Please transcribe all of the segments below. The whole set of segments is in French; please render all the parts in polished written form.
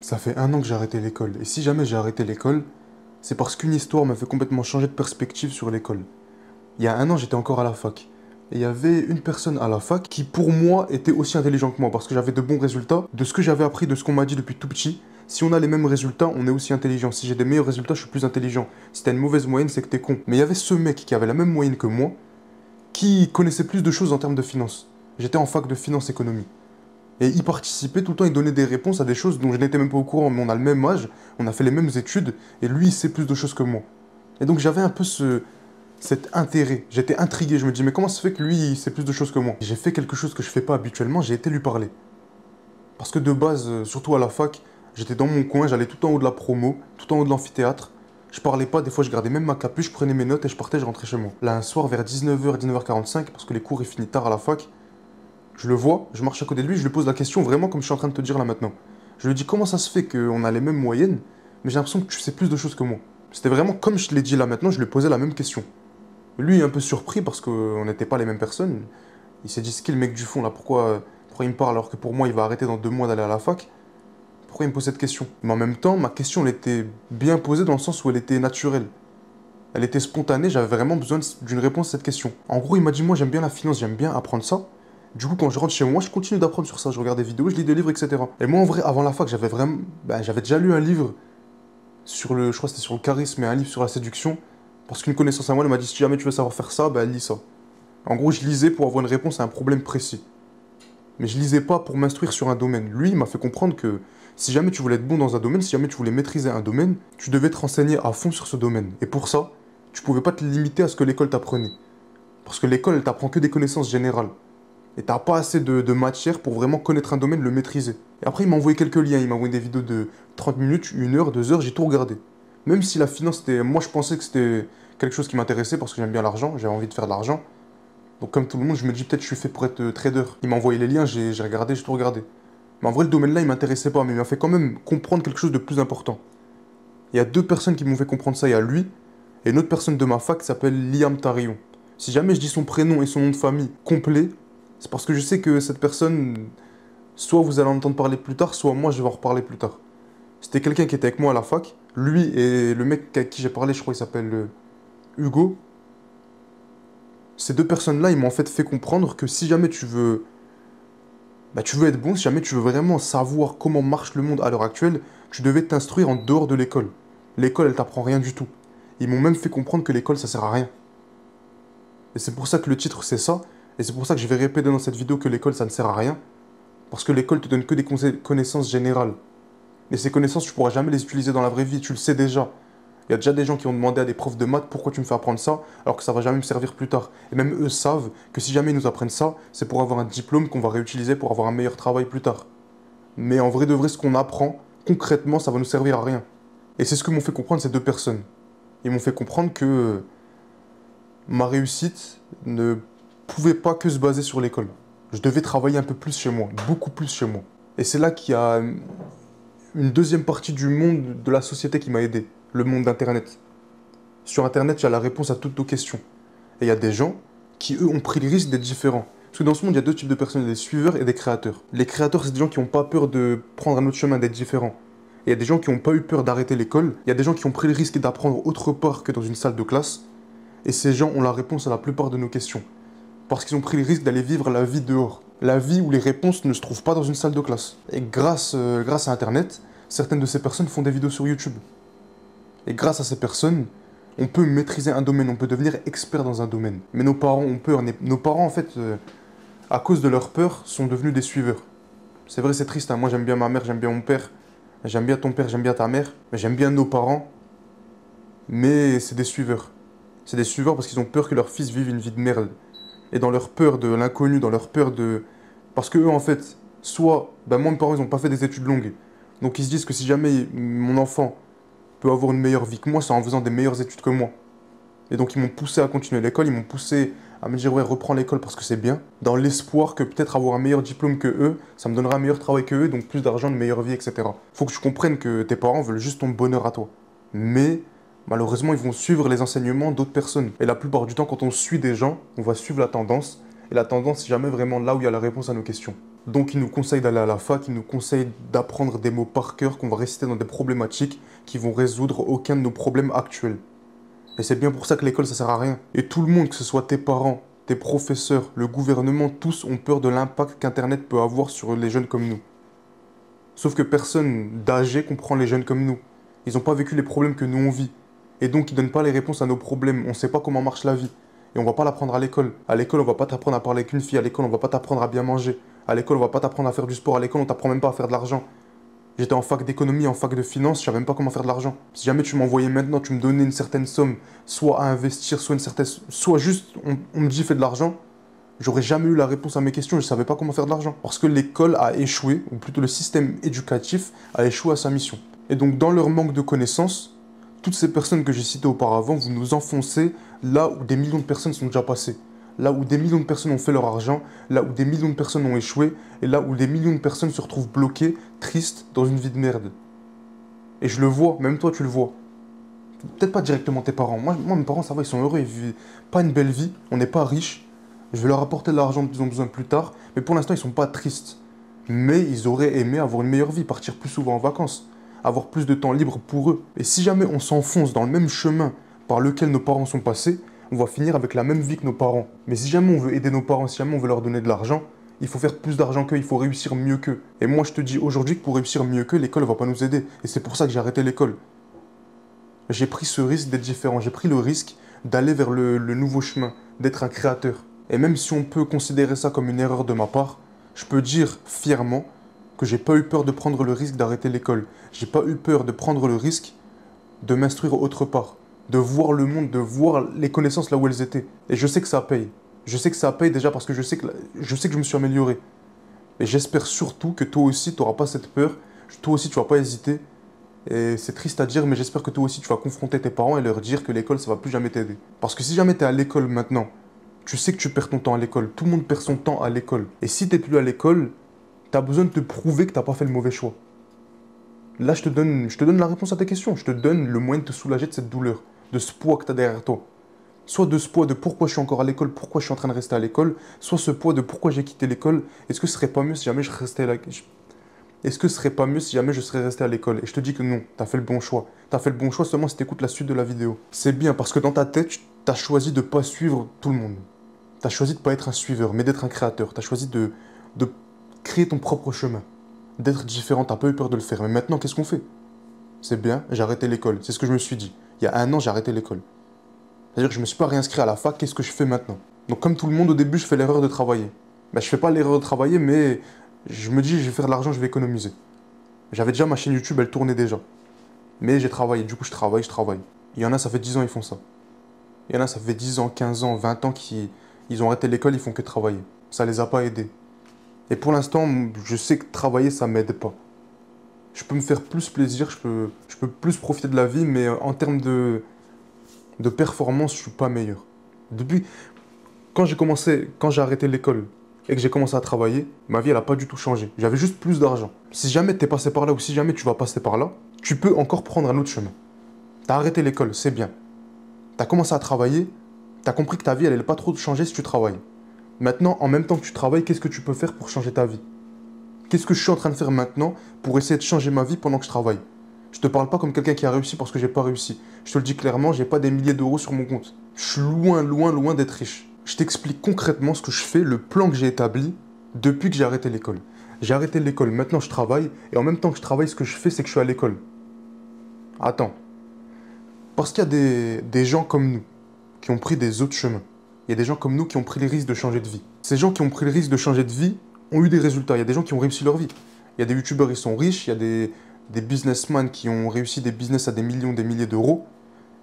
Ça fait 1 an que j'ai arrêté l'école. Et si jamais j'ai arrêté l'école, c'est parce qu'une histoire m'a fait complètement changer de perspective sur l'école. Il y a 1 an, j'étais encore à la fac. Et il y avait une personne à la fac qui, pour moi, était aussi intelligent que moi. Parce que j'avais de bons résultats. De ce que j'avais appris, de ce qu'on m'a dit depuis tout petit. Si on a les mêmes résultats, on est aussi intelligent. Si j'ai des meilleurs résultats, je suis plus intelligent. Si t'as une mauvaise moyenne, c'est que t'es con. Mais il y avait ce mec qui avait la même moyenne que moi, qui connaissait plus de choses en termes de finance. J'étais en fac de finance économie. Et il participait tout le temps, il donnait des réponses à des choses dont je n'étais même pas au courant, mais on a le même âge, on a fait les mêmes études, et lui, il sait plus de choses que moi. Et donc j'avais un peu cet intérêt, j'étais intrigué, je me dis, mais comment ça se fait que lui, il sait plus de choses que moi? J'ai fait quelque chose que je fais pas habituellement, j'ai été lui parler. Parce que de base, surtout à la fac, j'étais dans mon coin, j'allais tout en haut de la promo, tout en haut de l'amphithéâtre. Je parlais pas, des fois je gardais même ma capuche, je prenais mes notes et je partais, je rentrais chez moi. Là, un soir vers 19h, 19h45, parce que les cours ils finissent tard à la fac, je le vois, je marche à côté de lui, je lui pose la question vraiment comme je suis en train de te dire là maintenant. Je lui dis comment ça se fait qu'on a les mêmes moyennes, mais j'ai l'impression que tu sais plus de choses que moi. C'était vraiment comme je te l'ai dit là maintenant, je lui posais la même question. Lui est un peu surpris parce qu'on n'était pas les mêmes personnes. Il s'est dit c'est qui le mec du fond là, pourquoi il me parle alors que pour moi il va arrêter dans 2 mois d'aller à la fac? Pourquoi il me pose cette question? Mais en même temps, ma question elle était bien posée dans le sens où elle était naturelle. Elle était spontanée, j'avais vraiment besoin d'une réponse à cette question. En gros, il m'a dit moi j'aime bien la finance, j'aime bien apprendre ça. Du coup, quand je rentre chez moi, je continue d'apprendre sur ça. Je regarde des vidéos, je lis des livres, etc. Et moi, en vrai, avant la fac, j'avais déjà lu un livre sur je crois que c'était sur le charisme et un livre sur la séduction. Parce qu'une connaissance à moi, elle m'a dit, si jamais tu veux savoir faire ça, lis ça. En gros, je lisais pour avoir une réponse à un problème précis. Mais je lisais pas pour m'instruire sur un domaine. Lui, il m'a fait comprendre que si jamais tu voulais être bon dans un domaine, si jamais tu voulais maîtriser un domaine, tu devais te renseigner à fond sur ce domaine. Et pour ça, tu pouvais pas te limiter à ce que l'école t'apprenait. Parce que l'école, elle t'apprend que des connaissances générales. Et t'as pas assez de matière pour vraiment connaître un domaine, le maîtriser. Et après, il m'a envoyé quelques liens. Il m'a envoyé des vidéos de 30 minutes, 1 heure, 2 heures, j'ai tout regardé. Même si la finance, moi, je pensais que c'était quelque chose qui m'intéressait parce que j'aime bien l'argent, j'avais envie de faire de l'argent. Donc, comme tout le monde, je me dis peut-être je suis fait pour être trader. Il m'a envoyé les liens, j'ai regardé, j'ai tout regardé. Mais en vrai, le domaine-là, il m'intéressait pas, mais il m'a fait quand même comprendre quelque chose de plus important. Il y a 2 personnes qui m'ont fait comprendre ça. Il y a lui et une autre personne de ma fac qui s'appelle Liam Tarion. Si jamais je dis son prénom et son nom de famille complet, c'est parce que je sais que cette personne, soit vous allez en entendre parler plus tard, soit moi je vais en reparler plus tard. C'était quelqu'un qui était avec moi à la fac. Lui et le mec avec qui j'ai parlé, je crois qu'il s'appelle Hugo. Ces 2 personnes-là, ils m'ont en fait comprendre que si jamais tu veux être bon, si jamais tu veux vraiment savoir comment marche le monde à l'heure actuelle, tu devais t'instruire en dehors de l'école. L'école, elle t'apprend rien du tout. Ils m'ont même fait comprendre que l'école, ça sert à rien. Et c'est pour ça que le titre, c'est ça. Et c'est pour ça que je vais répéter dans cette vidéo que l'école, ça ne sert à rien. Parce que l'école te donne que des connaissances générales. Et ces connaissances, tu pourras jamais les utiliser dans la vraie vie, tu le sais déjà. Il y a déjà des gens qui ont demandé à des profs de maths pourquoi tu me fais apprendre ça, alors que ça va jamais me servir plus tard. Et même eux savent que si jamais ils nous apprennent ça, c'est pour avoir un diplôme qu'on va réutiliser pour avoir un meilleur travail plus tard. Mais en vrai de vrai, ce qu'on apprend, concrètement, ça va nous servir à rien. Et c'est ce que m'ont fait comprendre ces 2 personnes. Ils m'ont fait comprendre que ma réussite ne pouvait pas que se baser sur l'école. Je devais travailler un peu plus chez moi, beaucoup plus chez moi. Et c'est là qu'il y a une deuxième partie du monde de la société qui m'a aidé, le monde d'Internet. Sur Internet, il y a la réponse à toutes nos questions. Et il y a des gens qui, eux, ont pris le risque d'être différents. Parce que dans ce monde, il y a 2 types de personnes, des suiveurs et des créateurs. Les créateurs, c'est des gens qui n'ont pas peur de prendre un autre chemin, d'être différents. Et il y a des gens qui n'ont pas eu peur d'arrêter l'école. Il y a des gens qui ont pris le risque d'apprendre autre part que dans une salle de classe. Et ces gens ont la réponse à la plupart de nos questions. Parce qu'ils ont pris le risque d'aller vivre la vie dehors. La vie où les réponses ne se trouvent pas dans une salle de classe. Et grâce à Internet, certaines de ces personnes font des vidéos sur YouTube. Et grâce à ces personnes, on peut maîtriser un domaine, on peut devenir expert dans un domaine. Mais nos parents ont peur. Nos parents, en fait, à cause de leur peur, sont devenus des suiveurs. C'est vrai, c'est triste, hein. Moi, j'aime bien ma mère, j'aime bien mon père. J'aime bien ton père, j'aime bien ta mère. Mais j'aime bien nos parents. Mais c'est des suiveurs. C'est des suiveurs parce qu'ils ont peur que leur fils vive une vie de merde. Et dans leur peur de l'inconnu, dans leur peur de... Parce que eux, en fait, soit... moi, mes parents, ils n'ont pas fait des études longues. Donc ils se disent que si jamais mon enfant peut avoir une meilleure vie que moi, c'est en faisant des meilleures études que moi. Et donc ils m'ont poussé à continuer l'école, ils m'ont poussé à me dire ouais, reprends l'école parce que c'est bien, dans l'espoir que peut-être avoir un meilleur diplôme que eux, ça me donnera un meilleur travail que eux, donc plus d'argent, une meilleure vie, etc. Faut que tu comprennes que tes parents veulent juste ton bonheur à toi. Mais malheureusement, ils vont suivre les enseignements d'autres personnes. Et la plupart du temps, quand on suit des gens, on va suivre la tendance. Et la tendance, c'est jamais vraiment là où il y a la réponse à nos questions. Donc ils nous conseillent d'aller à la fac, ils nous conseillent d'apprendre des mots par cœur qu'on va réciter dans des problématiques qui vont résoudre aucun de nos problèmes actuels. Et c'est bien pour ça que l'école, ça sert à rien. Et tout le monde, que ce soit tes parents, tes professeurs, le gouvernement, tous ont peur de l'impact qu'Internet peut avoir sur les jeunes comme nous. Sauf que personne d'âgé comprend les jeunes comme nous. Ils n'ont pas vécu les problèmes que nous on vit. Et donc ils ne donnent pas les réponses à nos problèmes. On ne sait pas comment marche la vie. Et on va pas l'apprendre à l'école. À l'école, on va pas t'apprendre à parler avec une fille. À l'école, on va pas t'apprendre à bien manger. À l'école, on va pas t'apprendre à faire du sport. À l'école, on t'apprend même pas à faire de l'argent. J'étais en fac d'économie, en fac de finance, je savais même pas comment faire de l'argent. Si jamais tu m'envoyais maintenant, tu me donnais une certaine somme, soit à investir, soit une certaine, soit juste, on me dit fais de l'argent, j'aurais jamais eu la réponse à mes questions, je savais pas comment faire de l'argent. Parce que l'école a échoué, ou plutôt le système éducatif a échoué à sa mission. Et donc dans leur manque de connaissances, toutes ces personnes que j'ai citées auparavant, vous nous enfoncez là où des millions de personnes sont déjà passées. Là où des millions de personnes ont fait leur argent, là où des millions de personnes ont échoué, et là où des millions de personnes se retrouvent bloquées, tristes, dans une vie de merde. Et je le vois, même toi tu le vois. Peut-être pas directement tes parents. Moi mes parents, ça va, ils sont heureux, ils vivent pas une belle vie, on n'est pas riches. Je vais leur apporter de l'argent dont ils ont besoin plus tard, mais pour l'instant ils sont pas tristes. Mais ils auraient aimé avoir une meilleure vie, partir plus souvent en vacances, avoir plus de temps libre pour eux. Et si jamais on s'enfonce dans le même chemin par lequel nos parents sont passés, on va finir avec la même vie que nos parents. Mais si jamais on veut aider nos parents, si jamais on veut leur donner de l'argent, il faut faire plus d'argent qu'eux, il faut réussir mieux qu'eux. Et moi je te dis aujourd'hui que pour réussir mieux qu'eux, l'école ne va pas nous aider. Et c'est pour ça que j'ai arrêté l'école. J'ai pris ce risque d'être différent, j'ai pris le risque d'aller vers le nouveau chemin, d'être un créateur. Et même si on peut considérer ça comme une erreur de ma part, je peux dire fièrement que j'ai pas eu peur de prendre le risque d'arrêter l'école. J'ai pas eu peur de prendre le risque de m'instruire autre part, de voir le monde, de voir les connaissances là où elles étaient. Et je sais que ça paye. Je sais que ça paye déjà parce que je sais que je me suis amélioré. Et j'espère surtout que toi aussi, tu n'auras pas cette peur. Toi aussi, tu vas pas hésiter. Et c'est triste à dire, mais j'espère que toi aussi, tu vas confronter tes parents et leur dire que l'école, ça va plus jamais t'aider. Parce que si jamais tu es à l'école maintenant, tu sais que tu perds ton temps à l'école. Tout le monde perd son temps à l'école. Et si tu n'es plus à l'école, tu as besoin de te prouver que tu n'as pas fait le mauvais choix. Là, je te donne la réponse à tes questions. Je te donne le moyen de te soulager de cette douleur, de ce poids que tu as derrière toi. Soit de ce poids de pourquoi je suis encore à l'école, pourquoi je suis en train de rester à l'école, soit ce poids de pourquoi j'ai quitté l'école. Est-ce que ce serait pas mieux si jamais je restais là? Est-ce que ce serait pas mieux si jamais je serais resté à l'école? Et je te dis que non, tu as fait le bon choix. Tu as fait le bon choix seulement si tu écoutes la suite de la vidéo. C'est bien parce que dans ta tête, tu as choisi de ne pas suivre tout le monde. Tu as choisi de ne pas être un suiveur, mais d'être un créateur. Tu as choisi de créer ton propre chemin. D'être différent, tu n'as pas eu peur de le faire. Mais maintenant, qu'est-ce qu'on fait? C'est bien, j'ai arrêté l'école. C'est ce que je me suis dit. Il y a 1 an, j'ai arrêté l'école. C'est-à-dire que je ne me suis pas réinscrit à la fac, qu'est-ce que je fais maintenant? Donc comme tout le monde, au début, je fais l'erreur de travailler. Ben, je fais pas l'erreur de travailler, mais je me dis, je vais faire de l'argent, je vais économiser. J'avais déjà ma chaîne YouTube, elle tournait déjà. Mais j'ai travaillé, du coup je travaille. Il y en a, ça fait 10 ans, ils font ça. Il y en a, ça fait 10 ans, 15 ans, 20 ans qu'ils ont arrêté l'école, ils font que travailler. Ça les a pas aidés. Et pour l'instant, je sais que travailler, ça m'aide pas. Je peux me faire plus plaisir, je peux plus profiter de la vie, mais en termes de performance, je suis pas meilleur. Depuis, quand j'ai arrêté l'école et que j'ai commencé à travailler, ma vie, elle a pas du tout changé. J'avais juste plus d'argent. Si jamais tu es passé par là ou si jamais tu vas passer par là, tu peux encore prendre un autre chemin. Tu as arrêté l'école, c'est bien. Tu as commencé à travailler, tu as compris que ta vie, elle n'allait pas trop changer si tu travailles. Maintenant, en même temps que tu travailles, qu'est-ce que tu peux faire pour changer ta vie? Qu'est-ce que je suis en train de faire maintenant pour essayer de changer ma vie pendant que je travaille? Je te parle pas comme quelqu'un qui a réussi parce que j'ai pas réussi. Je te le dis clairement, j'ai pas des milliers d'euros sur mon compte. Je suis loin d'être riche. Je t'explique concrètement ce que je fais, le plan que j'ai établi depuis que j'ai arrêté l'école. J'ai arrêté l'école, maintenant je travaille, et en même temps que je travaille, ce que je fais, c'est que je suis à l'école. Attends. Parce qu'il y a des gens comme nous qui ont pris des autres chemins. Il y a des gens comme nous qui ont pris les risques de changer de vie. Ces gens qui ont pris le risque de changer de vie ont eu des résultats. Il y a des gens qui ont réussi leur vie. Il y a des youtubeurs, ils sont riches, il y a des businessmen qui ont réussi des business à des millions, des milliers d'euros.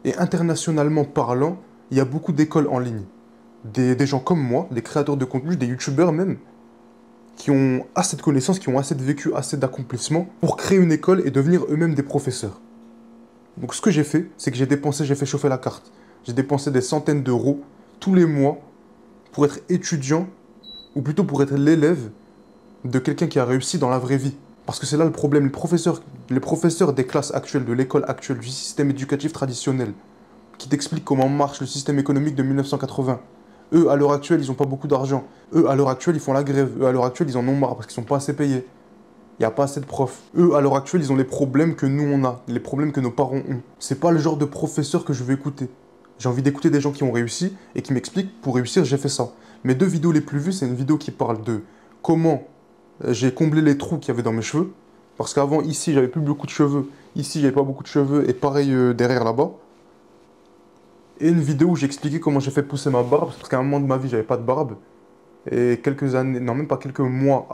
Et internationalement parlant, il y a beaucoup d'écoles en ligne. Des gens comme moi, des créateurs de contenu, des youtubeurs même, qui ont assez de connaissances, qui ont assez de vécu, assez d'accomplissement pour créer une école et devenir eux-mêmes des professeurs. Donc ce que j'ai fait, c'est que j'ai fait chauffer la carte. J'ai dépensé des centaines d'euros tous les mois pour être étudiant, ou plutôt pour être l'élève de quelqu'un qui a réussi dans la vraie vie. Parce que c'est là le problème. Les professeurs des classes actuelles, de l'école actuelle, du système éducatif traditionnel, qui t'expliquent comment marche le système économique de 1980, Eux, à l'heure actuelle, ils n'ont pas beaucoup d'argent. Eux, à l'heure actuelle, ils font la grève. Eux, à l'heure actuelle, ils en ont marre parce qu'ils ne sont pas assez payés. Il n'y a pas assez de profs. Eux, à l'heure actuelle, ils ont les problèmes que nous, on a. Les problèmes que nos parents ont. C'est pas le genre de professeur que je veux écouter. J'ai envie d'écouter des gens qui ont réussi et qui m'expliquent, pour réussir, j'ai fait ça. Mes 2 vidéos les plus vues, c'est une vidéo qui parle de comment j'ai comblé les trous qu'il y avait dans mes cheveux. Parce qu'avant, ici, j'avais plus beaucoup de cheveux. Ici, j'avais pas beaucoup de cheveux. Et pareil derrière là-bas. Et une vidéo où j'expliquais comment j'ai fait pousser ma barbe. Parce qu'à un moment de ma vie, j'avais pas de barbe. Et quelques années, non, même pas quelques mois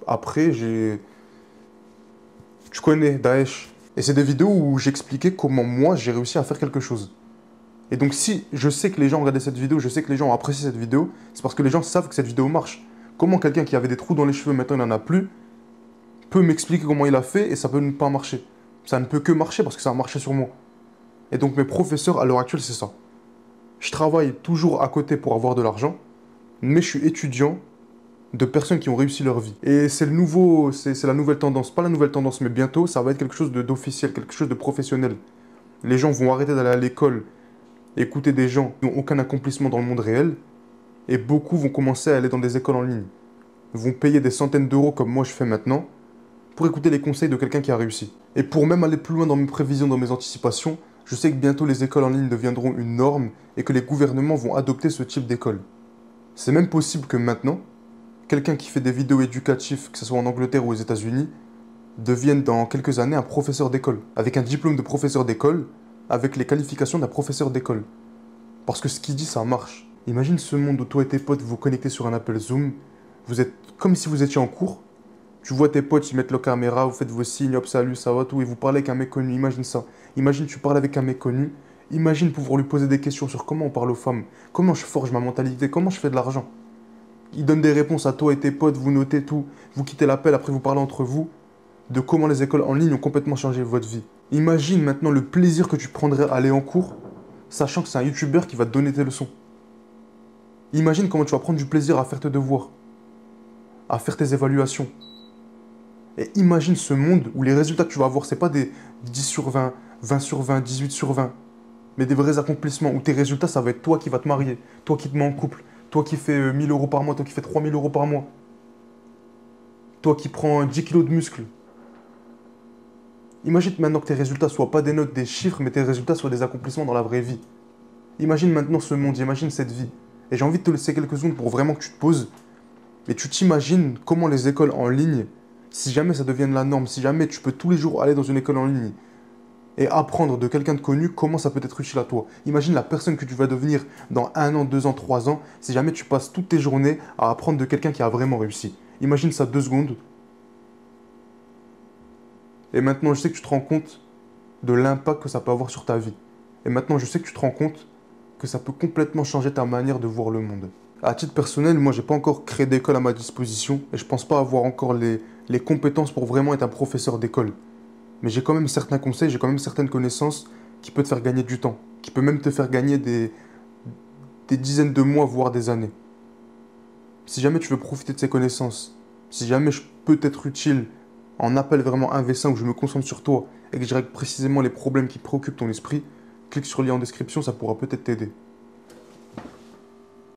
après, j'ai. Tu connais Daesh. Et c'est des vidéos où j'expliquais comment moi, j'ai réussi à faire quelque chose. Et donc, si je sais que les gens regardaient cette vidéo, je sais que les gens ont apprécié cette vidéo, c'est parce que les gens savent que cette vidéo marche. Comment quelqu'un qui avait des trous dans les cheveux, maintenant il n'en a plus, peut m'expliquer comment il a fait et ça peut ne pas marcher. Ça ne peut que marcher parce que ça a marché sur moi. Et donc mes professeurs à l'heure actuelle, c'est ça. Je travaille toujours à côté pour avoir de l'argent, mais je suis étudiant de personnes qui ont réussi leur vie. Et c'est c'est la nouvelle tendance. Pas la nouvelle tendance, mais bientôt, ça va être quelque chose d'officiel, quelque chose de professionnel. Les gens vont arrêter d'aller à l'école, écouter des gens qui n'ont aucun accomplissement dans le monde réel, et beaucoup vont commencer à aller dans des écoles en ligne. Ils vont payer des centaines d'euros comme moi je fais maintenant, pour écouter les conseils de quelqu'un qui a réussi. Et pour même aller plus loin dans mes prévisions, dans mes anticipations, je sais que bientôt les écoles en ligne deviendront une norme et que les gouvernements vont adopter ce type d'école. C'est même possible que maintenant, quelqu'un qui fait des vidéos éducatives, que ce soit en Angleterre ou aux États-Unis, devienne dans quelques années un professeur d'école, avec un diplôme de professeur d'école, avec les qualifications d'un professeur d'école. Parce que ce qu'il dit, ça marche. Imagine ce monde où toi et tes potes vous connectez sur un appel Zoom, vous êtes comme si vous étiez en cours. Tu vois tes potes, ils mettent leur caméra, vous faites vos signes, hop, salut, ça va, tout, et vous parlez avec un mec connu. Imagine ça. Imagine, tu parles avec un mec connu. Imagine pouvoir lui poser des questions sur comment on parle aux femmes, comment je forge ma mentalité, comment je fais de l'argent. Il donne des réponses à toi et tes potes, vous notez tout, vous quittez l'appel, après vous parlez entre vous de comment les écoles en ligne ont complètement changé votre vie. Imagine maintenant le plaisir que tu prendrais à aller en cours, sachant que c'est un youtubeur qui va te donner tes leçons. Imagine comment tu vas prendre du plaisir à faire tes devoirs, à faire tes évaluations. Et imagine ce monde où les résultats que tu vas avoir, c'est pas des 10 sur 20, 20 sur 20, 18 sur 20, mais des vrais accomplissements où tes résultats, ça va être toi qui vas te marier, toi qui te mets en couple, toi qui fais 1000 euros par mois, toi qui fais 3000 euros par mois, toi qui prends 10 kilos de muscles. Imagine maintenant que tes résultats soient pas des notes, des chiffres, mais tes résultats soient des accomplissements dans la vraie vie. Imagine maintenant ce monde, imagine cette vie. Et j'ai envie de te laisser quelques secondes pour vraiment que tu te poses. Et tu t'imagines comment les écoles en ligne, si jamais ça devienne la norme, si jamais tu peux tous les jours aller dans une école en ligne et apprendre de quelqu'un de connu, comment ça peut être utile à toi. Imagine la personne que tu vas devenir dans 1 an, 2 ans, 3 ans, si jamais tu passes toutes tes journées à apprendre de quelqu'un qui a vraiment réussi. Imagine ça 2 secondes. Et maintenant, je sais que tu te rends compte de l'impact que ça peut avoir sur ta vie. Et maintenant, je sais que tu te rends compte que ça peut complètement changer ta manière de voir le monde. À titre personnel, moi, j'ai pas encore créé d'école à ma disposition et je pense pas avoir encore les compétences pour vraiment être un professeur d'école. Mais j'ai quand même certains conseils, j'ai quand même certaines connaissances qui peuvent te faire gagner du temps, qui peut même te faire gagner des dizaines de mois, voire des années. Si jamais tu veux profiter de ces connaissances, si jamais je peux t'être utile en appel vraiment 1v5 où je me concentre sur toi et que je règle précisément les problèmes qui préoccupent ton esprit, clique sur le lien en description, ça pourra peut-être t'aider.